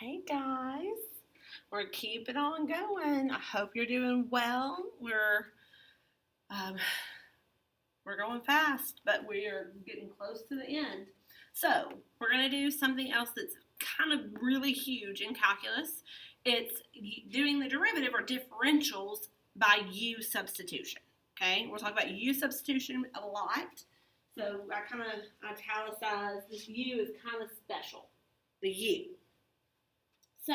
Hey guys, we're keeping on going. I hope you're doing well. Um, we're going fast, but we're getting close to the end. So we're gonna do something else that's kind of really huge in calculus. It's doing the derivative or differentials by u substitution. Okay, we'll talk about u substitution a lot. So I kind of italicized this u is kind of special. The u. So,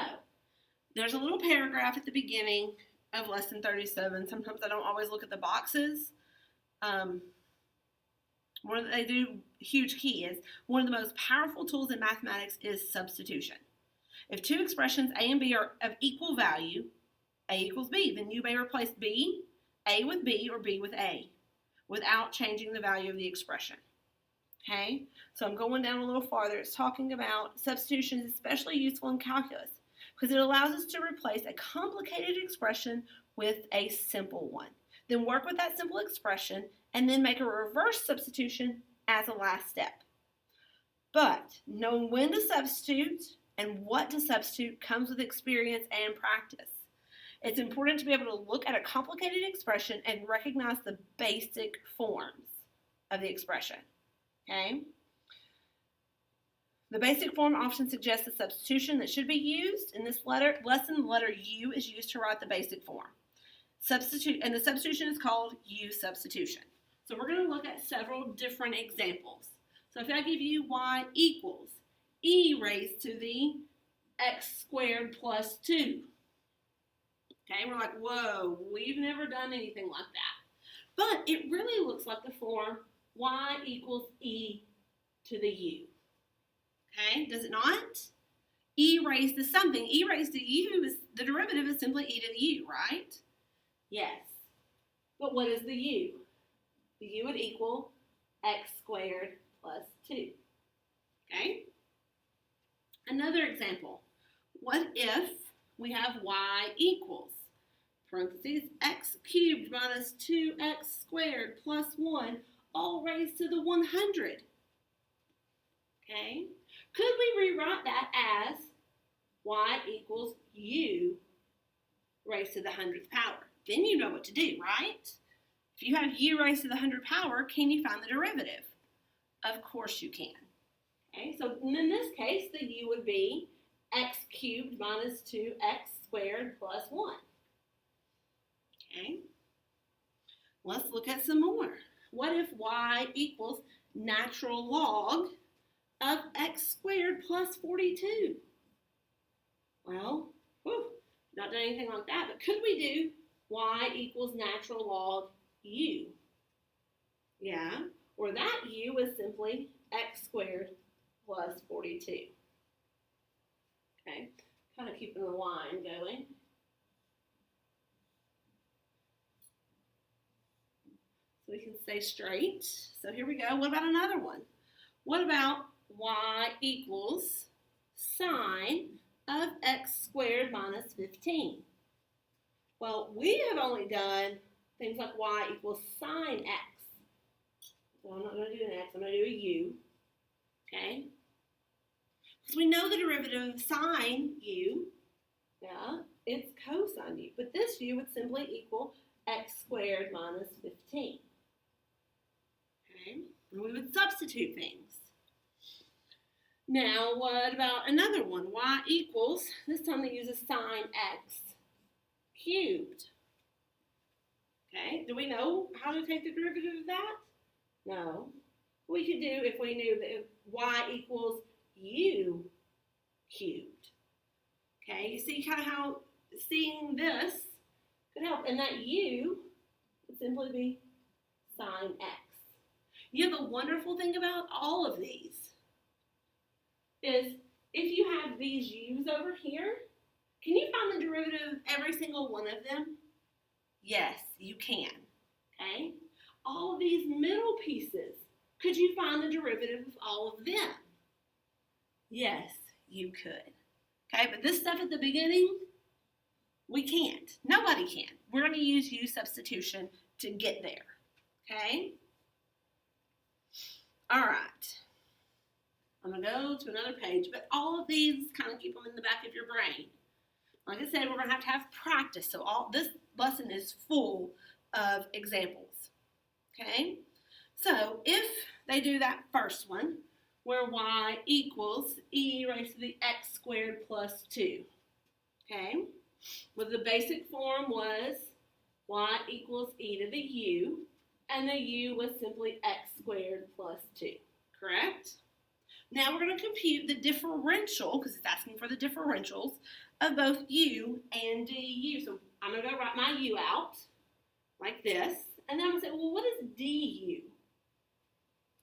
there's a little paragraph at the beginning of lesson 37. Sometimes I don't always look at the boxes. They do huge key is one of the most powerful tools in mathematics is substitution. If two expressions A and B are of equal value, A equals B, then you may replace A with B, or B with A without changing the value of the expression. Okay, so I'm going down a little farther. It's talking about substitution is especially useful in calculus because it allows us to replace a complicated expression with a simple one. Then work with that simple expression and then make a reverse substitution as a last step. But knowing when to substitute and what to substitute comes with experience and practice. It's important to be able to look at a complicated expression and recognize the basic forms of the expression. Okay? The basic form often suggests a substitution that should be used. In this lesson, the letter U is used to write the basic form. And the substitution is called U substitution. So we're going to look at several different examples. So if I give you y equals e raised to the x squared plus 2. Okay, we're like, whoa, we've never done anything like that. But it really looks like the form y equals e to the u. Okay, does it not? E raised to something. E raised to u is the derivative is simply e to the u, right? Yes. But what is the u? The u would equal x squared plus 2. Okay? Another example. What if we have y equals parentheses x cubed minus 2x squared plus 1 all raised to the 100? Okay? Could we rewrite that as y equals u raised to the 100th power? Then you know what to do, right? If you have u raised to the 100th power, can you find the derivative? Of course you can. Okay, so in this case, the u would be x cubed minus 2x squared plus 1. Okay, let's look at some more. What if y equals natural log of x squared plus 42? Well, not done anything like that, but could we do y equals natural log u? Yeah, or that u is simply x squared plus 42. Okay, kind of keeping the line going. So we can stay straight. So here we go. What about another one? What about y equals sine of x squared minus 15? Well, we have only done things like y equals sine x. So I'm not going to do an x, I'm going to do a u. Okay? Because we know the derivative of sine u, yeah, it's cosine u. But this u would simply equal x squared minus 15. Okay? And we would substitute things. Now, what about another one? Y equals, this time they use a sine x cubed. Okay, do we know how to take the derivative of that? No. We could do if we knew that y equals u cubed. Okay, you see kind of how seeing this could help. And that u would simply be sine x. You know, the wonderful thing about all of these is if you have these u's over here, can you find the derivative of every single one of them? Yes, you can. Okay? All of these middle pieces, could you find the derivative of all of them? Yes, you could. Okay, but this stuff at the beginning, we can't. Nobody can. We're going to use u substitution to get there. Okay? All right. I'm going to go to another page, but all of these kind of keep them in the back of your brain. Like I said, we're going to have practice. So all this lesson is full of examples. Okay? So if they do that first one, where y equals e raised to the x squared plus 2. Okay? Well, the basic form was y equals e to the u, and the u was simply x squared plus 2. Correct? Now we're going to compute the differential, because it's asking for the differentials, of both u and du. So I'm going to go write my u out, like this, and then I'm going to say, well, what is du?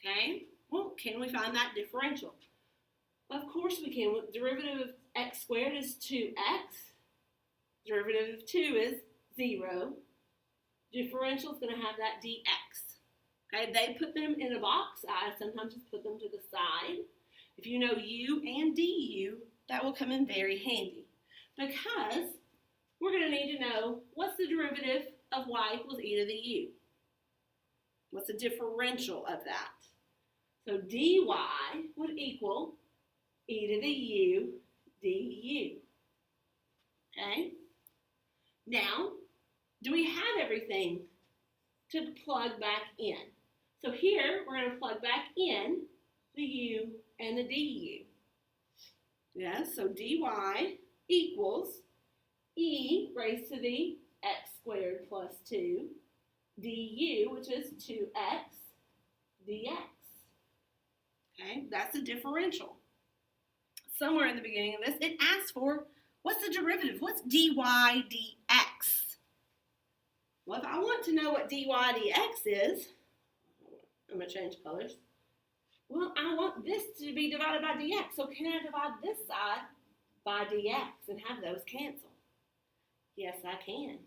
Okay? Well, can we find that differential? Of course we can. Derivative of x squared is 2x. Derivative of 2 is 0. Differential is going to have that dx. Okay, they put them in a box. I sometimes just put them to the side. If you know u and du, that will come in very handy, because we're going to need to know what's the derivative of y equals e to the u. What's the differential of that? So dy would equal e to the u du. Okay? Now, do we have everything to plug back in? So here, we're going to plug back in the u and the du. Yes, so dy equals e raised to the x squared plus 2 du, which is 2x dx. Okay, that's a differential. Somewhere in the beginning of this, it asks for, what's the derivative? What's dy dx? Well, if I want to know what dy dx is, I'm going to change colors. Well, I want this to be divided by dx, so can I divide this side by dx and have those cancel? Yes, I can.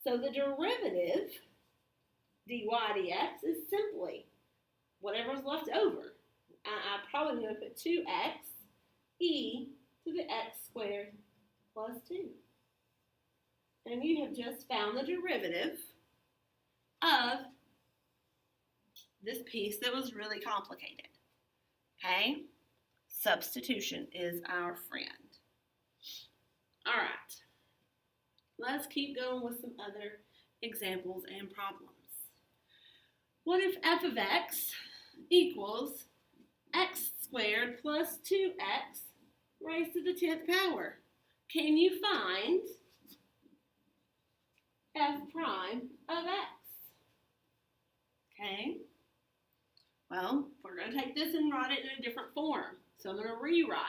So the derivative, dy dx, is simply whatever's left over. I'm probably going to put 2x e to the x squared plus 2. And you have just found the derivative of this piece that was really complicated. Okay? Substitution is our friend. All right. Let's keep going with some other examples and problems. What if f of x equals x squared plus 2x raised to the 10th power? Can you find f prime of x? Okay. Well, we're going to take this and write it in a different form. So I'm going to rewrite.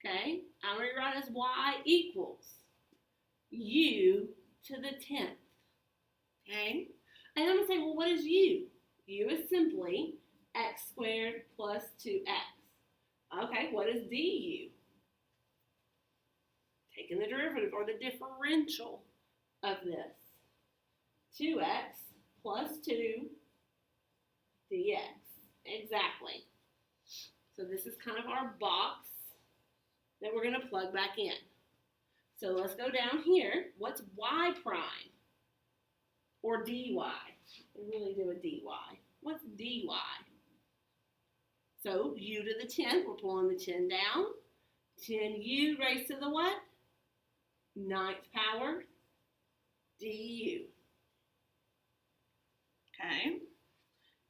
Okay. I'm going to rewrite as y equals u to the 10th. Okay. And I'm going to say, well, what is u? U is simply x squared plus 2x. Okay, what is du? Taking the derivative or the differential of this. 2x plus 2 dx. Exactly. So this is kind of our box that we're going to plug back in. So let's go down here. What's y prime? Or dy? We really do a dy. What's dy? So u to the 10th, we're pulling the 10 down. 10u raised to the what? 9th power du. Okay.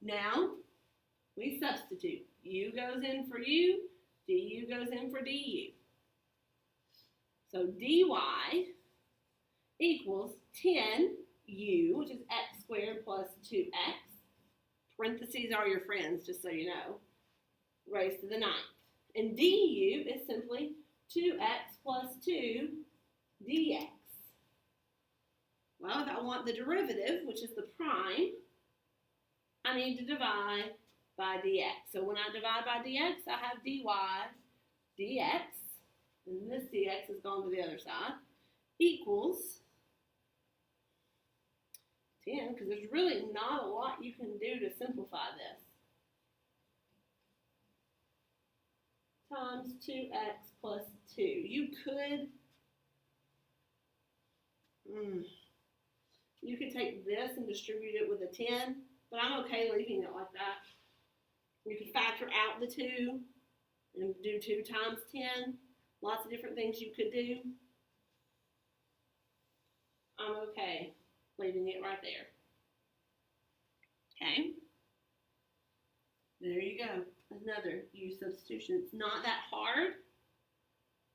Now we substitute. U goes in for u, du goes in for du. So dy equals 10u, which is x squared plus 2x. Parentheses are your friends, just so you know. Raised to the 9th. And du is simply 2x plus 2 dx. Well, if I want the derivative, which is the prime, I need to divide by dx. So when I divide by dx, I have dy dx, and this dx is going to the other side, equals 10, because there's really not a lot you can do to simplify this. Times 2x plus 2. You could take this and distribute it with a 10, but I'm okay leaving it like that. You could factor out the 2 and do 2 times 10. Lots of different things you could do. I'm okay leaving it right there. Okay. There you go. Another U substitution. It's not that hard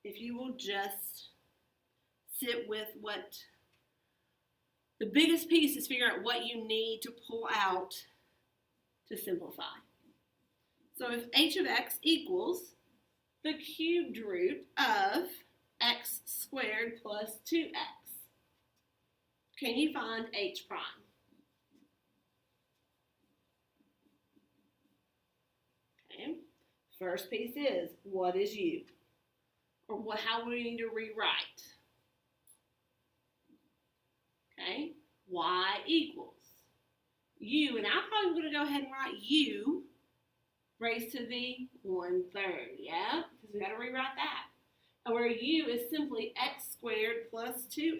if you will just sit with what the biggest piece is. Figure out what you need to pull out to simplify. So if h of x equals the cubed root of x squared plus 2x, can you find h prime? Okay. First piece is, what is u? Or how do we need to rewrite? Okay. Y equals u, and I'm probably going to go ahead and write u raised to the 1/3, yeah? Because we got to rewrite that. And where u is simply x squared plus 2x.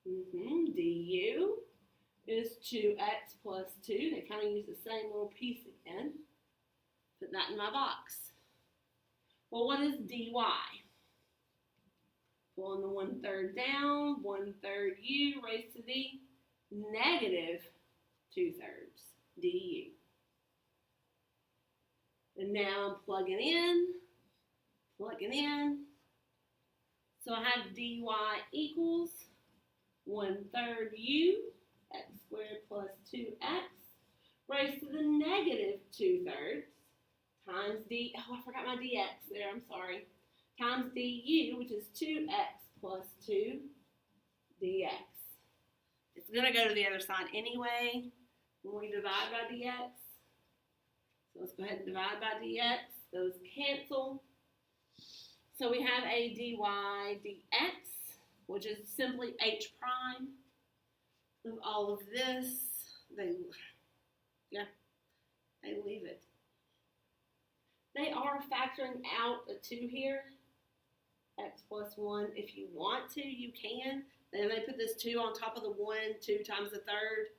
Du is 2x plus 2. They kind of use the same little piece again. Put that in my box. Well, what is dy? Pulling the 1/3 down, 1/3 u raised to the negative 2/3 du. And now I'm plugging in. So I have dy equals 1/3 u, x squared plus 2x, raised to the negative 2/3 times I forgot my dx there, I'm sorry, times du, which is 2x plus 2 dx. It's going to go to the other side anyway when we divide by dx. So let's go ahead and divide by dx. Those cancel. So we have a dy dx, which is simply h prime of all of this. They leave it. They are factoring out a 2 here, x plus 1. If you want to, you can. Then they put this 2 on top of the 1, 2 times the 3rd.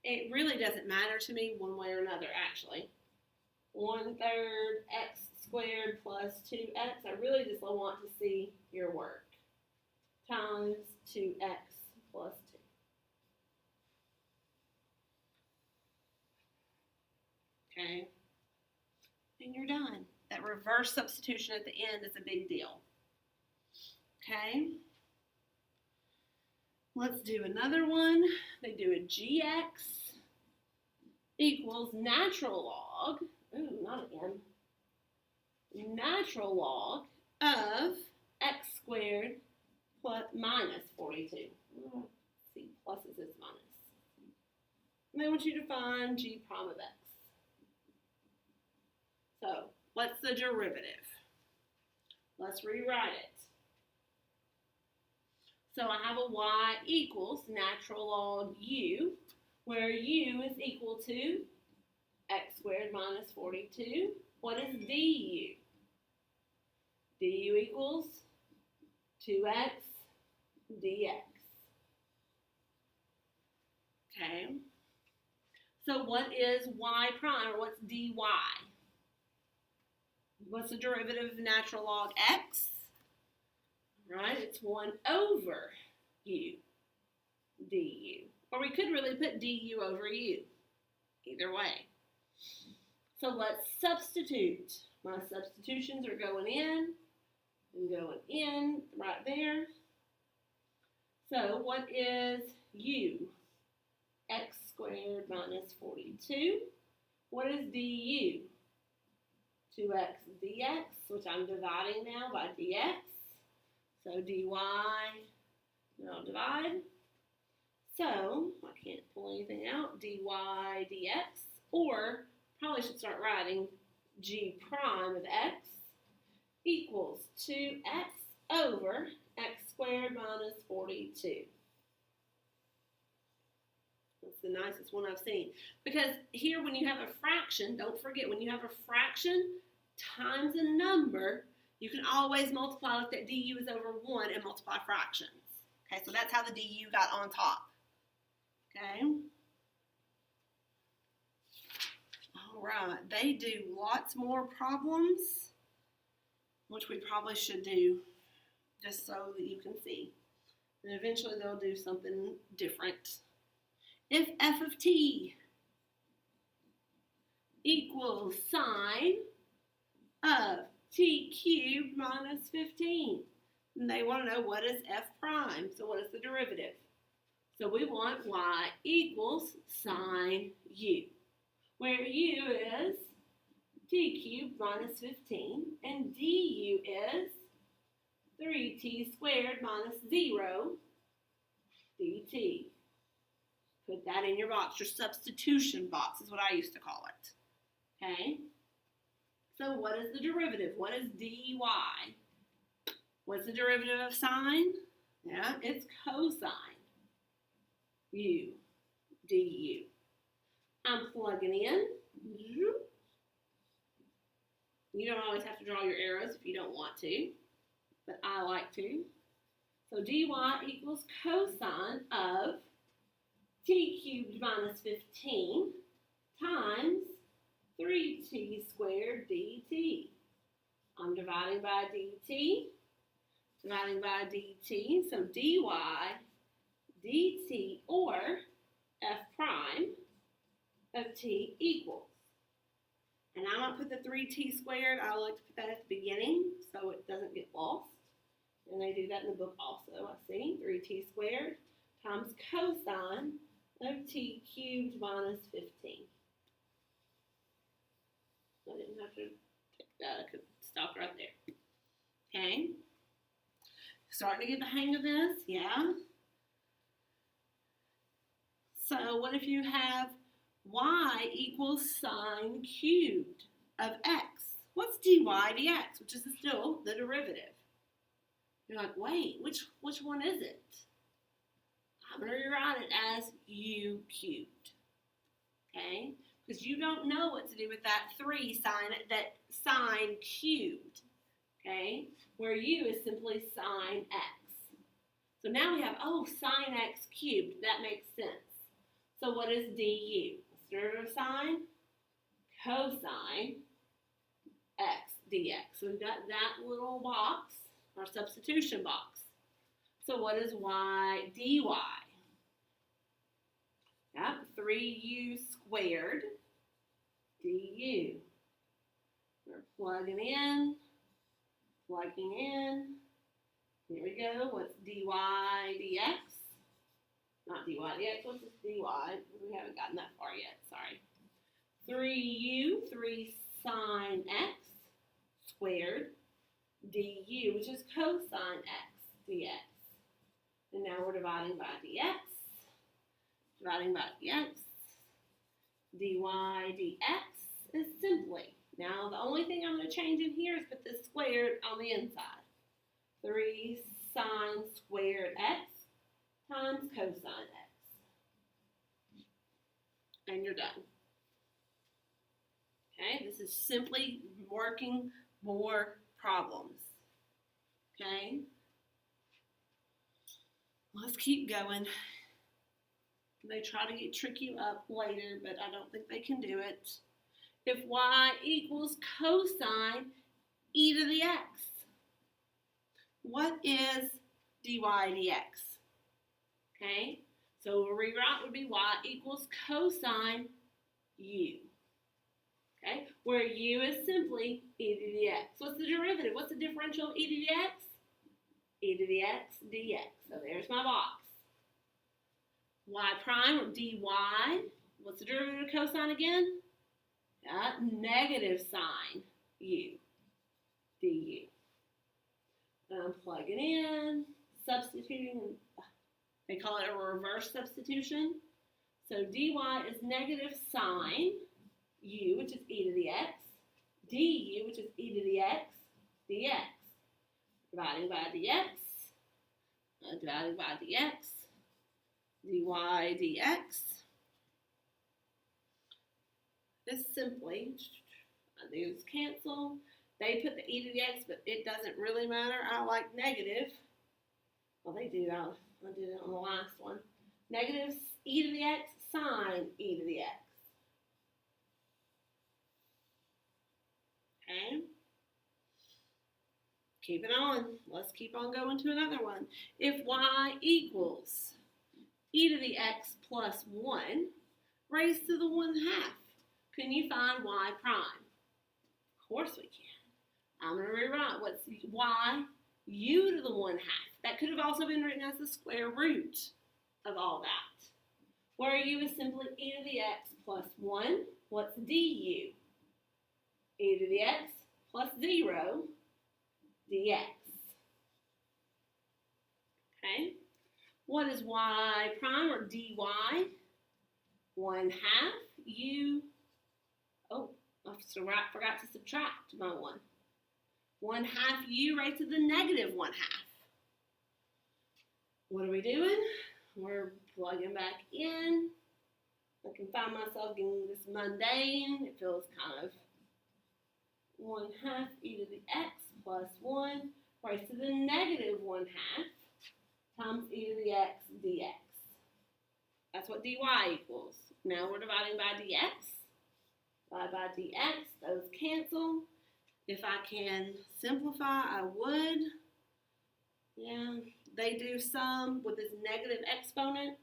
It really doesn't matter to me one way or another, actually. 1/3 x squared plus 2x. I really just want to see your work. Times 2x plus 2. Okay. And you're done. That reverse substitution at the end is a big deal. Okay. Let's do another one. They do a gx equals natural log. Ooh, not an m. Natural log of x squared plus minus 42. Let's see, pluses is minus. And they want you to find g prime of x. So, what's the derivative? Let's rewrite it. So I have a y equals natural log u, where u is equal to x squared minus 42. What is du? Du equals 2x dx. Okay. So what is y prime, or what's dy? What's the derivative of natural log x? Right, it's 1 over u, du. Or we could really put du over u. Either way. So let's substitute. My substitutions are going in and going in right there. So what is u? X squared minus 42. What is du? 2x dx, which I'm dividing now by dx. So dy, now divide. So I can't pull anything out. Dy dx, or probably should start writing g prime of x equals 2x over x squared minus 42. That's the nicest one I've seen. Because here when you have a fraction, don't forget, when you have a fraction times a number, you can always multiply like that du is over 1 and multiply fractions. Okay, so that's how the du got on top. Okay. All right, they do lots more problems, which we probably should do just so that you can see. And eventually they'll do something different. If f of t equals sine of t cubed minus 15, and they want to know what is f prime. So what is the derivative? So we want y equals sine u, where u is t cubed minus 15, and du is 3t squared minus 0 dt. Put that in your box. Your substitution box is what I used to call it. Okay? So what is the derivative? What is dy? What's the derivative of sine? Yeah, it's cosine u du. I'm plugging in. You don't always have to draw your arrows if you don't want to, but I like to. So dy equals cosine of t cubed minus 15 times 3t squared dt. I'm dividing by dt, dividing by dt, so dy dt, or f prime of t equals. And I'm going to put the 3t squared, I like to put that at the beginning so it doesn't get lost. And they do that in the book also, I see. 3t squared times cosine of t cubed minus 15. I didn't have to take that, I could stop right there. Okay. Starting to get the hang of this, yeah. So what if you have y equals sine cubed of x? What's dy dx, which is still the derivative? You're like, wait, which one is it? I'm going to rewrite it as u cubed, okay? Because you don't know what to do with that sine cubed, okay? Where u is simply sine x. So now we have, sine x cubed. That makes sense. So what is du? What's the derivative of sine? Cosine x dx. So we've got that little box, our substitution box. So what is y dy? Yep, 3u squared du. We're plugging in. Here we go. What's dy dx? Not dy dx. What's this dy? We haven't gotten that far yet. Sorry. 3u, 3 sine x squared du, which is cosine x dx. And now we're dividing by dx. Dividing by dx. Dy dx is simply. Now the only thing I'm going to change in here is put this squared on the inside. 3 sine squared x times cosine x. And you're done. Okay, this is simply working more problems. Okay, let's keep going. They try to trick you up later, but I don't think they can do it. If y equals cosine e to the x, what is dy dx? Okay, so a rewrite would be y equals cosine u. Okay, where u is simply e to the x. What's the derivative? What's the differential of e to the x? E to the x dx. So there's my box. Y prime, or dy, what's the derivative of cosine again? Negative sine u du. I'm plugging in, substituting. They call it a reverse substitution. So dy is negative sine u, which is e to the x, du, which is e to the x, dx. Dividing by dx, dividing by dx, dy dx is simply, these cancel. They put the e to the x, but it doesn't really matter. I like negative. Well, they do. I did it on the last one. Negative e to the x sine e to the x. Okay? Keep it on. Let's keep on going to another one. If y equals e to the x plus 1 raised to the 1/2, can you find y prime? Of course we can. I'm going to rewrite what's y u to the 1/2. That could have also been written as the square root of all that. Where u is simply e to the x plus 1. What's du? E to the x plus 0 dx. Okay? What is y prime or dy? 1/2 u. Oh, I forgot to subtract my 1. 1/2 u raised to the negative 1/2. What are we doing? We're plugging back in. I can find myself getting this mundane. It feels kind of 1/2 e to the x plus 1 raised to the negative 1/2 times e to the x dx. That's what dy equals. Now we're dividing by dx. Divide by dx, those cancel. If I can simplify, I would. Yeah, they do some with this negative exponent.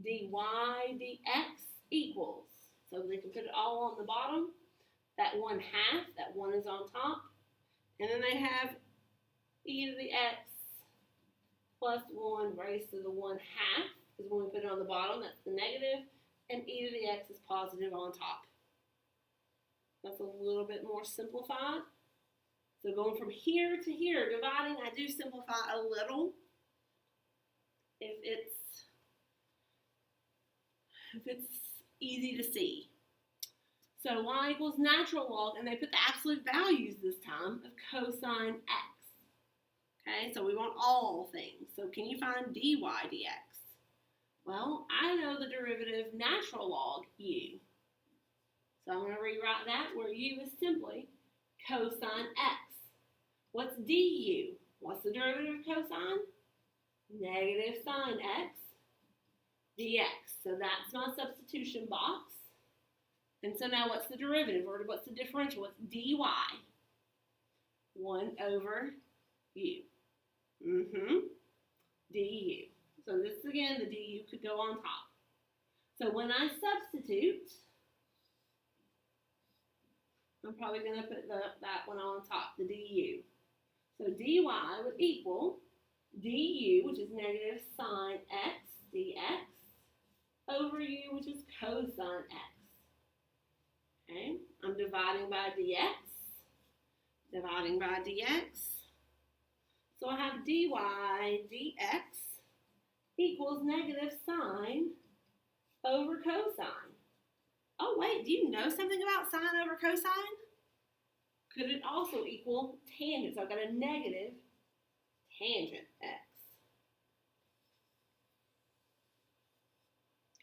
Dy dx equals. So they can put it all on the bottom. That 1/2, that 1 is on top. And then they have e to the x plus 1 raised to the 1/2. Because when we put it on the bottom, that's the negative. And e to the x is positive on top. That's a little bit more simplified. So going from here to here, dividing, I do simplify a little. If it's easy to see. So y equals natural log, and they put the absolute values this time of cosine x. Okay, so we want all things. So can you find dy dx? Well, I know the derivative natural log u. So I'm going to rewrite that where u is simply cosine x. What's du? What's the derivative of cosine? Negative sine x dx. So that's my substitution box. And so now what's the derivative, or what's the differential? What's dy? 1 over u. Du. So this again, the du could go on top. So when I substitute, I'm probably going to put that one on top, the du. So dy would equal du, which is negative sine x dx, over u, which is cosine x. Okay, I'm dividing by dx, dividing by dx. So I have dy dx equals negative sine over cosine. Oh wait, do you know something about sine over cosine? Could it also equal tangent? So I've got a negative tangent x.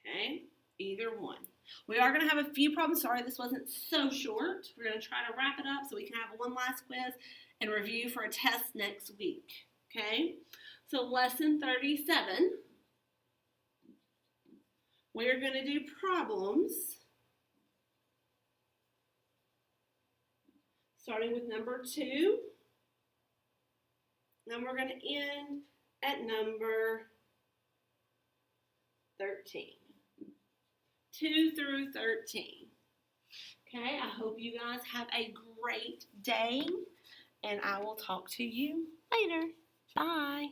Okay, either one. We are going to have a few problems. Sorry, this wasn't so short. We're going to try to wrap it up so we can have one last quiz and review for a test next week. Okay, so lesson 37. We're going to do problems starting with number 2. Then we're going to end at number 13. 2 through 13. Okay, I hope you guys have a great day, and I will talk to you later. Bye.